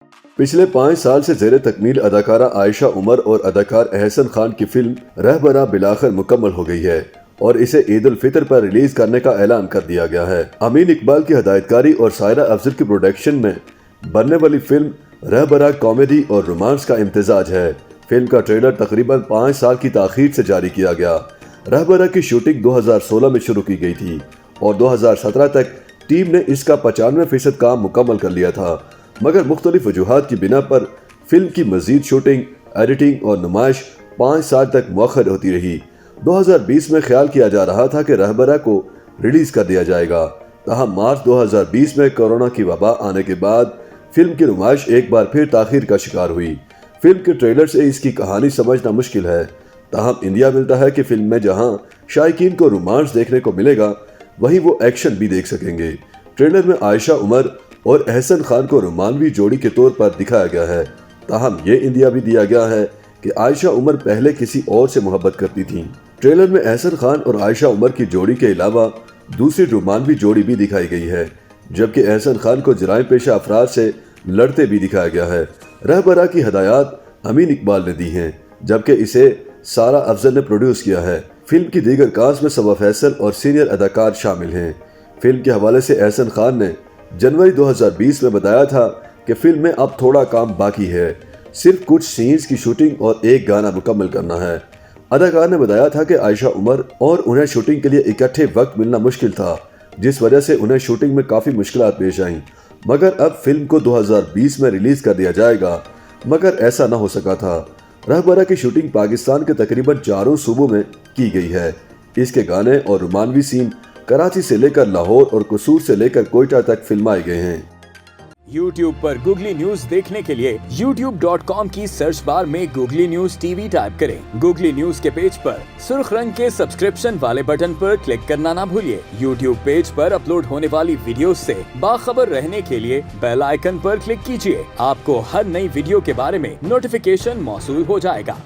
पिछले 5 साल से ज़ेरे तकमील अदाकारा आयशा उमर और अदाकार अहसन खान की फिल्म रहबरा बिलाखिर मुकम्मल हो गई है और इसे ईद उल फितर पर रिलीज करने का ऐलान कर दिया गया है। अमीन इकबाल की हदायतकारी और सायरा अफजल की प्रोडक्शन में बनने वाली फिल्म रहबरा कॉमेडी और रोमांस का इम्तिजाज है। फिल्म का ट्रेलर तकरीबन 5 साल की ताखीर से जारी किया गया। रहबरा की शूटिंग 2016 में शुरू की गई थी और 2017 तक टीम ने इसका 95% काम मुकम्मल कर लिया था, मगर मुख्तलिफ वजूहात की बिना पर फिल्म की मजीद शूटिंग, एडिटिंग और नुमाइश 5 साल तक मुअख्खर होती रही। 2020 में ख्याल किया जा रहा था कि रहबरा को रिलीज कर दिया जाएगा, ताहम मार्च 2020 में कोरोना की वबा आने के बाद फिल्म की नुमाइश एक बार फिर ताखीर का शिकार हुई। फिल्म के ट्रेलर से इसकी कहानी समझना मुश्किल है, ताहम इंडिया मिलता है कि फिल्म में जहां शायकीन को रोमांस देखने को मिलेगा, वहीं वो एक्शन भी देख सकेंगे। ट्रेलर में आयशा उमर और अहसन खान को रोमानवी जोड़ी के तौर पर दिखाया गया है, ताहम ये इंदिया भी दिया गया है कि आयशा उमर पहले किसी और से मोहब्बत करती थीं। ट्रेलर में अहसन खान और आयशा उमर की जोड़ी के अलावा दूसरी रोमानवी जोड़ी भी दिखाई गई है, जबकि अहसन खान को जराइम पेशा अफराद से लड़ते भी दिखाया गया है। रहबरा की हदायत अमीन इकबाल ने दी हैं, जबकि इसे सारा अफजल ने प्रोड्यूस किया है। फिल्म की दीगर कास्ट में सबा फैसल और सीनियर अदाकार शामिल हैं। फिल्म के हवाले से अहसन खान ने जनवरी 2020 में बताया था कि फिल्म में अब थोड़ा काम बाकी है, सिर्फ कुछ सीन्स की शूटिंग और एक गाना मुकम्मल करना है। अदाकार ने बताया था कि आयशा उमर और उन्हें शूटिंग के लिए इकट्ठे वक्त मिलना मुश्किल था, जिस वजह से उन्हें शूटिंग में काफ़ी मुश्किलात पेश आईं, मगर अब फिल्म को 2020 में रिलीज कर दिया जाएगा, मगर ऐसा न हो सका था। रहबरा की शूटिंग पाकिस्तान के तकरीबन 4 सूबों में की गई है। इसके गाने और रोमानवी सीन कराची से लेकर लाहौर और कसूर से लेकर कोयटा तक फिल्माए गए हैं। YouTube पर गूगली न्यूज देखने के लिए youtube.com की सर्च बार में गूगली न्यूज टीवी टाइप करें। गूगली न्यूज के पेज पर सुर्ख रंग के सब्सक्रिप्शन वाले बटन पर क्लिक करना ना भूलिए। YouTube पेज पर अपलोड होने वाली वीडियोस से बाखबर रहने के लिए बेल आइकन पर क्लिक कीजिए। आपको हर नई वीडियो के बारे में नोटिफिकेशन मौसूल हो जाएगा।